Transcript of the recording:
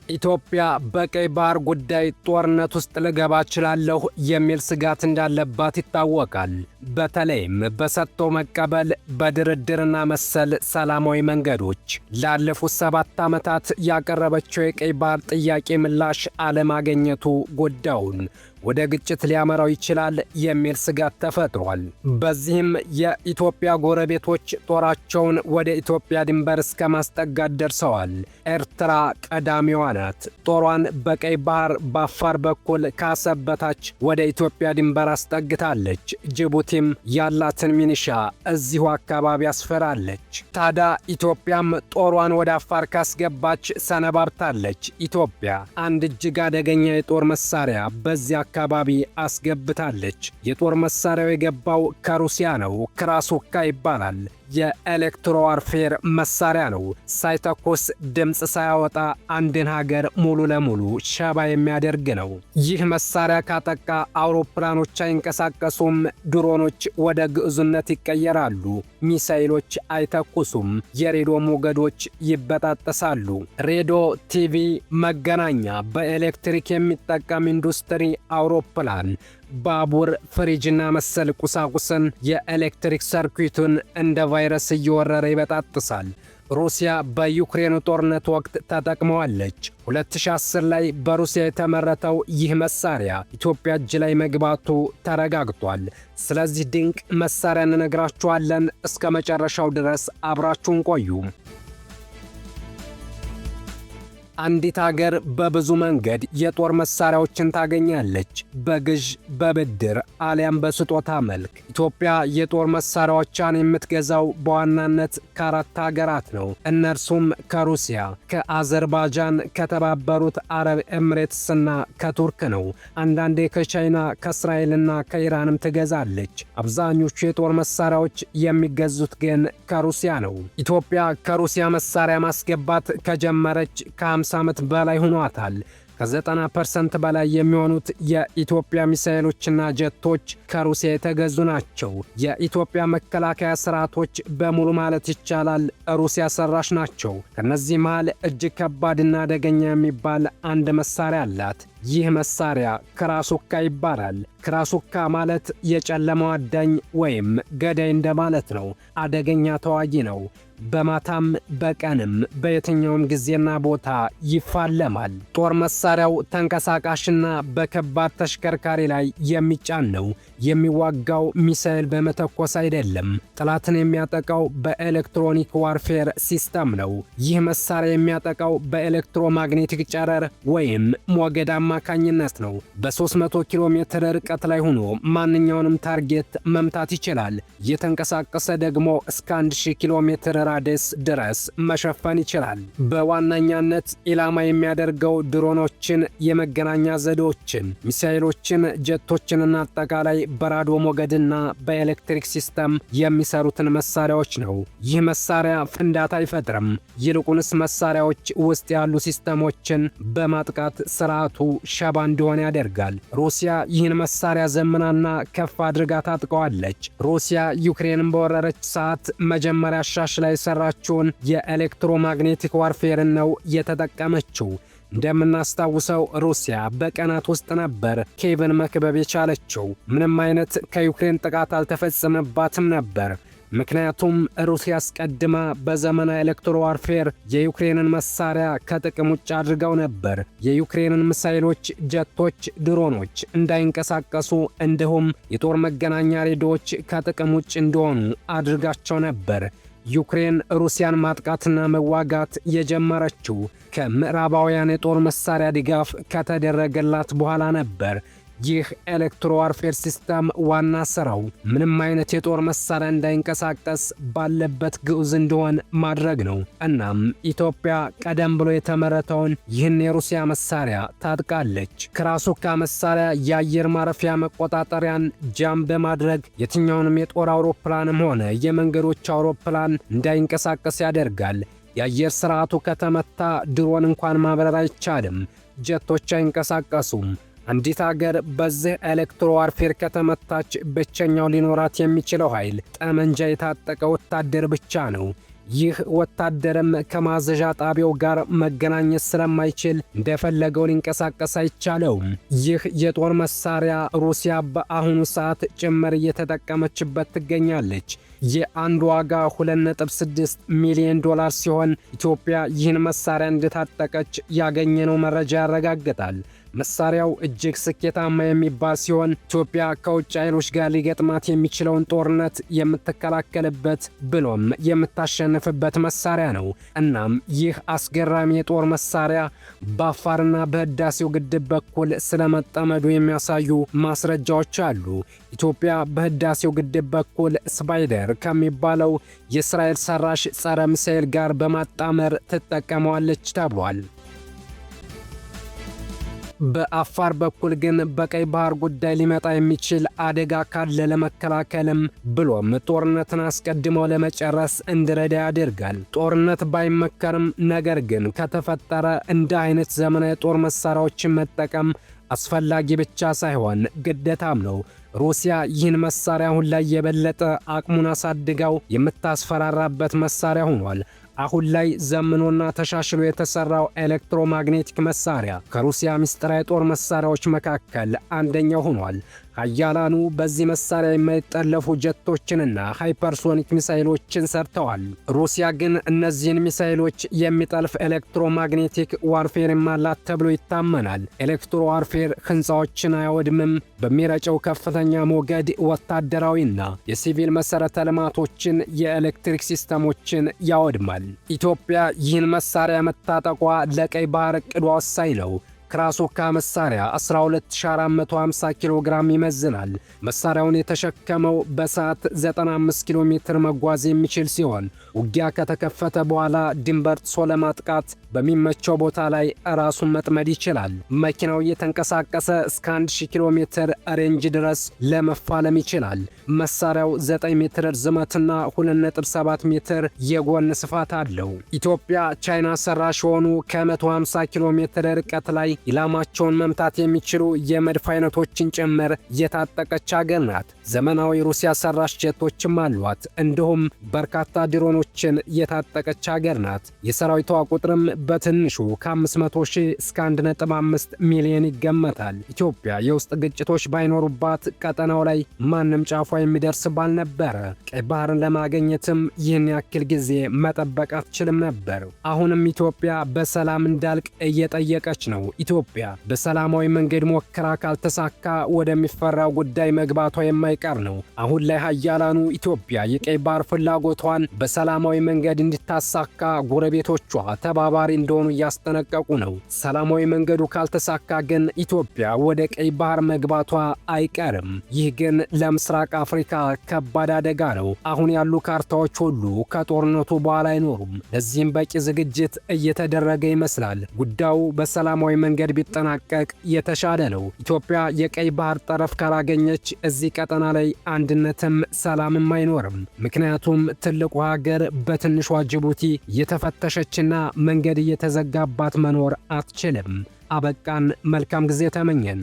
ኢትዮጵያ በቀይ ባህር ጉዳይ ጦርነት ውስጥ ልገባ እችላለሁ የሚል ስጋት እንዳለባት ይታወቃል። በተለይም በሰጥቶ መቀበል፣ በድርድርና መሰል ሰላማዊ መንገዶች ላለፉት 7 ዓመታት ያቀረበችው የቀይ ባህር ጥያቄ ምላሽ አለማግኘቱ ጉዳዩን ወደ ግጭት ሊያመራው ይችላል የሚል ስጋት ተፈጥሯል። በዚህም የኢትዮጵያ ጎረቤቶች ጦራቸውን ወደ ኢትዮጵያ ድንበር እስከ ማስጠጋት ደርሰዋል። ኤርትራ ቀዳሚዋ ናት። ጦሯን በቀይ ባህር በአፋር በኩል ከአሰብ በታች ወደ ኢትዮጵያ ድንበር አስጠግታለች። ጅቡቲም ያላትን ሚኒሻ እዚሁ አካባቢ አስፈራለች። ታዲያ ኢትዮጵያም ጦሯን ወደ አፋር ካስገባች ሰነባብታለች። ኢትዮጵያ አንድ እጅግ አደገኛ የጦር መሳሪያ በዚያ አካባቢ አስገብታለች። የጦር መሳሪያው የገባው ከሩሲያ ነው። ክራሱካ ይባላል። የኤሌክትሮ ዋርፌር መሳሪያ ነው። ሳይተኮስ ድምፅ ሳያወጣ አንድን ሀገር ሙሉ ለሙሉ ሸባ የሚያደርግ ነው። ይህ መሳሪያ ካጠቃ አውሮፕላኖች አይንቀሳቀሱም፣ ድሮኖች ወደ ግዕዙነት ይቀየራሉ፣ ሚሳይሎች አይተኩሱም፣ የሬዲዮ ሞገዶች ይበጣጠሳሉ። ሬዲዮ፣ ቲቪ፣ መገናኛ፣ በኤሌክትሪክ የሚጠቀም ኢንዱስትሪ፣ አውሮፕላን፣ ባቡር፣ ፍሪጅና መሰል ቁሳቁስን የኤሌክትሪክ ሰርኪቱን እንደ ቫይረስ እየወረረ ይበጣጥሳል። ሩሲያ በዩክሬኑ ጦርነት ወቅት ተጠቅመዋለች። 2010 ላይ በሩሲያ የተመረተው ይህ መሳሪያ ኢትዮጵያ እጅ ላይ መግባቱ ተረጋግጧል። ስለዚህ ድንቅ መሳሪያ እንነግራችኋለን። እስከ መጨረሻው ድረስ አብራችሁን ቆዩ። አንዲት ሀገር በብዙ መንገድ የጦር መሳሪያዎችን ታገኛለች። በግዥ፣ በብድር አሊያም በስጦታ መልክ። ኢትዮጵያ የጦር መሳሪያዎቿን የምትገዛው በዋናነት ከአራት ሀገራት ነው። እነርሱም ከሩሲያ፣ ከአዘርባይጃን፣ ከተባበሩት አረብ ኤምሬትስና ከቱርክ ነው። አንዳንዴ ከቻይና፣ ከእስራኤልና ከኢራንም ትገዛለች። አብዛኞቹ የጦር መሳሪያዎች የሚገዙት ግን ከሩሲያ ነው። ኢትዮጵያ ከሩሲያ መሳሪያ ማስገባት ከጀመረች ከ50 ዓመት በላይ ሆኗታል። ከ90% በላይ የሚሆኑት የኢትዮጵያ ሚሳኤሎችና ጀቶች ከሩሲያ የተገዙ ናቸው። የኢትዮጵያ መከላከያ ስርዓቶች በሙሉ ማለት ይቻላል ሩሲያ ሰራሽ ናቸው። ከነዚህ መሃል እጅግ ከባድና አደገኛ የሚባል አንድ መሳሪያ አላት። ይህ መሳሪያ ክራሱካ ይባላል። ክራሱካ ማለት የጨለማው አዳኝ ወይም ገዳይ እንደማለት ነው። አደገኛ ተዋጊ ነው። በማታም በቀንም በየትኛውም ጊዜና ቦታ ይፋለማል። ጦር መሳሪያው ተንቀሳቃሽና በከባድ ተሽከርካሪ ላይ የሚጫን ነው። የሚዋጋው ሚሳኤል በመተኮስ አይደለም። ጠላትን የሚያጠቃው በኤሌክትሮኒክ ዋርፌር ሲስተም ነው። ይህ መሳሪያ የሚያጠቃው በኤሌክትሮማግኔቲክ ጨረር ወይም ሞገድ አማካኝነት ነው። በ300 ኪሎ ሜትር ርቀት ላይ ሆኖ ማንኛውንም ታርጌት መምታት ይችላል። እየተንቀሳቀሰ ደግሞ እስከ 1000 ኪሎ ሜትር ራዲየስ ድረስ መሸፈን ይችላል። በዋነኛነት ኢላማ የሚያደርገው ድሮኖችን፣ የመገናኛ ዘዴዎችን፣ ሚሳኤሎችን፣ ጀቶችንና አጠቃላይ በራዲዮ ሞገድና በኤሌክትሪክ ሲስተም የሚሰሩትን መሳሪያዎች ነው። ይህ መሳሪያ ፍንዳታ አይፈጥርም። ይልቁንስ መሳሪያዎች ውስጥ ያሉ ሲስተሞችን በማጥቃት ስርዓቱ ሸባ እንዲሆን ያደርጋል። ሩሲያ ይህን መሳሪያ ዘምናና ከፍ አድርጋ ታጥቀዋለች። ሩሲያ ዩክሬንን በወረረች ሰዓት መጀመሪያ ሻሽ ላይ የሰራችውን የኤሌክትሮማግኔቲክ ዋርፌርን ነው የተጠቀመችው። እንደምናስታውሰው ሩሲያ በቀናት ውስጥ ነበር ኬቭን መክበብ የቻለችው። ምንም አይነት ከዩክሬን ጥቃት አልተፈጸመባትም ነበር። ምክንያቱም ሩሲያ አስቀድማ በዘመናዊ ኤሌክትሮ ዋርፌር የዩክሬንን መሳሪያ ከጥቅም ውጭ አድርገው ነበር። የዩክሬንን ሚሳኤሎች፣ ጀቶች፣ ድሮኖች እንዳይንቀሳቀሱ እንዲሁም የጦር መገናኛ ሬዲዮዎች ከጥቅም ውጭ እንዲሆኑ አድርጋቸው ነበር። ዩክሬን ሩሲያን ማጥቃትና መዋጋት የጀመረችው ከምዕራባውያን የጦር መሳሪያ ድጋፍ ከተደረገላት በኋላ ነበር። ይህ ኤሌክትሮ ዋርፌር ሲስተም ዋና ስራው ምንም አይነት የጦር መሳሪያ እንዳይንቀሳቀስ ባለበት ግዑዝ እንዲሆን ማድረግ ነው። እናም ኢትዮጵያ ቀደም ብሎ የተመረተውን ይህን የሩሲያ መሳሪያ ታጥቃለች። ክራሱካ መሳሪያ የአየር ማረፊያ መቆጣጠሪያን ጃም በማድረግ የትኛውንም የጦር አውሮፕላንም ሆነ የመንገዶች አውሮፕላን እንዳይንቀሳቀስ ያደርጋል። የአየር ስርዓቱ ከተመታ ድሮን እንኳን ማብረር አይቻልም። ጀቶች አይንቀሳቀሱም። አንዲት ሀገር በዚህ ኤሌክትሮ ዋርፌር ከተመታች ብቸኛው ሊኖራት የሚችለው ኃይል ጠመንጃ የታጠቀ ወታደር ብቻ ነው። ይህ ወታደርም ከማዘዣ ጣቢያው ጋር መገናኘት ስለማይችል እንደፈለገው ሊንቀሳቀስ አይቻለውም። ይህ የጦር መሳሪያ ሩሲያ በአሁኑ ሰዓት ጭምር እየተጠቀመችበት ትገኛለች። የአንድ ዋጋ 2.6 ሚሊዮን ዶላር ሲሆን ኢትዮጵያ ይህን መሳሪያ እንደታጠቀች ያገኘነው መረጃ ያረጋግጣል። መሳሪያው እጅግ ስኬታማ የሚባል ሲሆን ኢትዮጵያ ከውጭ ኃይሎች ጋር ሊገጥማት የሚችለውን ጦርነት የምትከላከልበት ብሎም የምታሸንፍበት መሳሪያ ነው። እናም ይህ አስገራሚ የጦር መሳሪያ በአፋርና በህዳሴው ግድብ በኩል ስለመጠመዱ የሚያሳዩ ማስረጃዎች አሉ። ኢትዮጵያ በህዳሴው ግድብ በኩል ስፓይደር ከሚባለው የእስራኤል ሰራሽ ጸረ ሚሳኤል ጋር በማጣመር ትጠቀመዋለች ተብሏል። በአፋር በኩል ግን በቀይ ባህር ጉዳይ ሊመጣ የሚችል አደጋ ካለ ለመከላከልም ብሎም ጦርነትን አስቀድመው ለመጨረስ እንዲረዳ ያደርጋል። ጦርነት ባይመከርም ነገር ግን ከተፈጠረ እንደ አይነት ዘመናዊ ጦር መሳሪያዎችን መጠቀም አስፈላጊ ብቻ ሳይሆን ግዴታም ነው። ሩሲያ ይህን መሳሪያ አሁን ላይ የበለጠ አቅሙን አሳድጋው የምታስፈራራበት መሳሪያ ሆኗል። አሁን ላይ ዘምኖና ተሻሽሎ የተሰራው ኤሌክትሮማግኔቲክ መሳሪያ ከሩሲያ ምስጢራዊ ጦር መሳሪያዎች መካከል አንደኛው ሆኗል። ኃያላኑ በዚህ መሳሪያ የማይጠለፉ ጀቶችንና ሃይፐርሶኒክ ሚሳይሎችን ሰርተዋል። ሩሲያ ግን እነዚህን ሚሳይሎች የሚጠልፍ ኤሌክትሮማግኔቲክ ዋርፌር አላት ተብሎ ይታመናል። ኤሌክትሮ ዋርፌር ሕንፃዎችን አያወድምም። በሚረጨው ከፍተኛ ሞገድ ወታደራዊና የሲቪል መሠረተ ልማቶችን፣ የኤሌክትሪክ ሲስተሞችን ያወድማል። ኢትዮጵያ ይህን መሳሪያ መታጠቋ ለቀይ ባህር ዕቅዷ ወሳኝ ነው። ክራሶካ መሳሪያ 12450 ኪሎ ግራም ይመዝናል። መሳሪያውን የተሸከመው በሰዓት 95 ኪሎ ሜትር መጓዝ የሚችል ሲሆን ውጊያ ከተከፈተ በኋላ ድንበር ጥሶ ለማጥቃት በሚመቸው ቦታ ላይ ራሱን መጥመድ ይችላል። መኪናው እየተንቀሳቀሰ እስከ 1000 ኪሎ ሜትር ሬንጅ ድረስ ለመፋለም ይችላል። መሳሪያው 9 ሜትር ርዝመትና 2.7 ሜትር የጎን ስፋት አለው። ኢትዮጵያ ቻይና ሰራሽ የሆኑ ከ150 ኪሎ ሜትር ርቀት ላይ ኢላማቸውን መምታት የሚችሉ የመድፍ አይነቶችን ጭምር የታጠቀች ሀገር ናት። ዘመናዊ ሩሲያ ሰራሽ ጀቶችም አሏት። እንዲሁም በርካታ ድሮኖችን የታጠቀች ሀገር ናት። የሰራዊቷ ቁጥርም በትንሹ ከ500 ሺህ እስከ 1.5 ሚሊዮን ይገመታል። ኢትዮጵያ የውስጥ ግጭቶች ባይኖሩባት ቀጠናው ላይ ማንም ጫፏ የሚደርስ ባልነበረ። ቀይ ባህርን ለማግኘትም ይህን ያክል ጊዜ መጠበቅ አትችልም ነበር። አሁንም ኢትዮጵያ በሰላም እንዳልቅ እየጠየቀች ነው። ኢትዮጵያ በሰላማዊ መንገድ ሞክራ ካልተሳካ ወደሚፈራው ጉዳይ መግባቷ የማይቀር ነው። አሁን ላይ ኃያላኑ ኢትዮጵያ የቀይ ባህር ፍላጎቷን በሰላማዊ መንገድ እንድታሳካ ጎረቤቶቿ ተባባሪ እንደሆኑ እያስጠነቀቁ ነው። ሰላማዊ መንገዱ ካልተሳካ ግን ኢትዮጵያ ወደ ቀይ ባህር መግባቷ አይቀርም። ይህ ግን ለምስራቅ አፍሪካ ከባድ አደጋ ነው። አሁን ያሉ ካርታዎች ሁሉ ከጦርነቱ በኋላ አይኖሩም። ለዚህም በቂ ዝግጅት እየተደረገ ይመስላል። ጉዳዩ በሰላማዊ መንገድ ቢጠናቀቅ የተሻለ ነው። ኢትዮጵያ የቀይ ባህር ጠረፍ ካላገኘች እዚህ ቀጠና ላይ አንድነትም ሰላምም አይኖርም። ምክንያቱም ትልቁ ሀገር በትንሿ ጅቡቲ እየተፈተሸችና መንገድ እየተዘጋባት መኖር አትችልም። አበቃን። መልካም ጊዜ ተመኘን።